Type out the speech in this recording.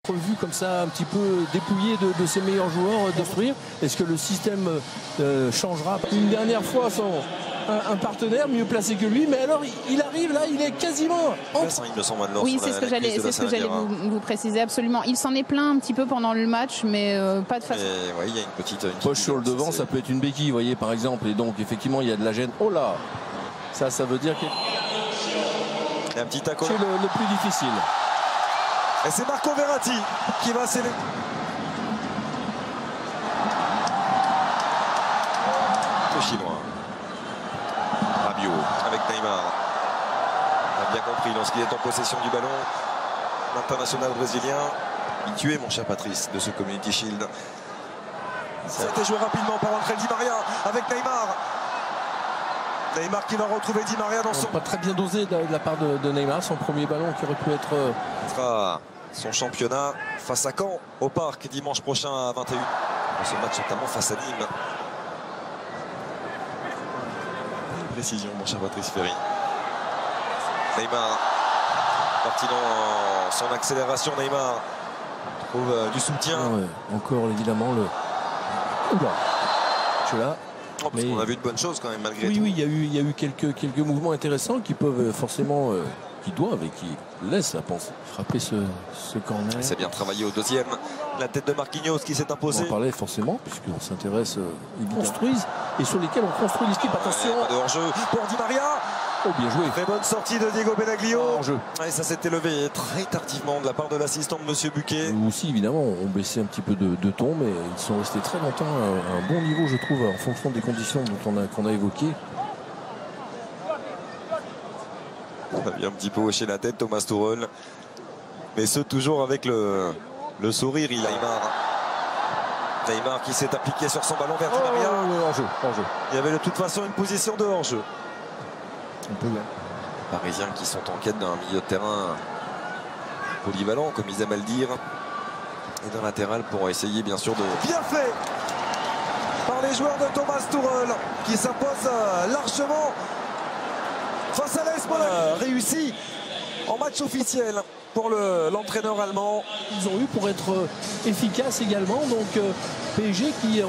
Vu comme ça, un petit peu dépouillé de ses meilleurs joueurs d'Instruire. Est-ce que le système changera? Une dernière fois, un partenaire mieux placé que lui, mais alors il arrive là, il est quasiment oui, c'est ce que j'allais vous préciser absolument. Il s'en est plaint un petit peu pendant le match, mais pas de façon. Ouais, il y a une petite poche sur le devant, ça peut être une béquille, vous voyez, par exemple, et donc effectivement il y a de la gêne. Oh là, ça veut dire que c'est un petit taco. C'est le plus difficile. Et c'est Marco Verratti qui va sceller. Le Chinois. Rabiot avec Neymar. On a bien compris lorsqu'il est en possession du ballon. L'international brésilien. Habitué, mon cher Patrice, de ce Community Shield. Ça a été joué rapidement par André Di Maria avec Neymar. Neymar qui va retrouver Di Maria dans son... Pas très bien dosé de la part de Neymar, son premier ballon qui aurait pu être... Son championnat face à Caen au Parc dimanche prochain à 21h. Ce match notamment face à Nîmes. Une précision, mon cher Patrice Ferry. Neymar parti dans son accélération. Neymar trouve du soutien. Ah ouais, encore évidemment le... Oula, je suis là. Oh, parce qu'on a vu de bonnes choses quand même malgré tout. Oui, il y a eu quelques mouvements intéressants qui peuvent forcément... qui doivent et qui laissent à penser frapper ce corner. C'est bien travaillé au deuxième. La tête de Marquinhos qui s'est imposée. On en parlait forcément puisqu'on s'intéresse, ils construisent et sur lesquels on construit l'équipe. Attention. Pas de hors-jeu pour Di Maria. Oh, bien joué. Très bonne sortie de Diego Benaglio. Hors-jeu. Et ça s'est élevé très tardivement de la part de l'assistant de Monsieur Buquet. Nous aussi évidemment on baissait un petit peu de ton, mais ils sont restés très longtemps à un bon niveau, je trouve, en fonction des conditions qu'on a évoquées. On a bien un petit peu hoché la tête, Thomas Tuchel. Mais ce toujours avec le sourire. Neymar qui s'est appliqué sur son ballon vers Di Maria. Hors-jeu. Il y avait de toute façon une position de hors-jeu. Les Parisiens qui sont en quête d'un milieu de terrain polyvalent, comme ils aiment à le dire. Et d'un latéral pour essayer bien sûr de... Bien fait par les joueurs de Thomas Tuchel qui s'impose largement face à l'AS Monaco. Réussi en match officiel pour l'entraîneur allemand. Ils ont eu pour être efficaces également, donc PSG qui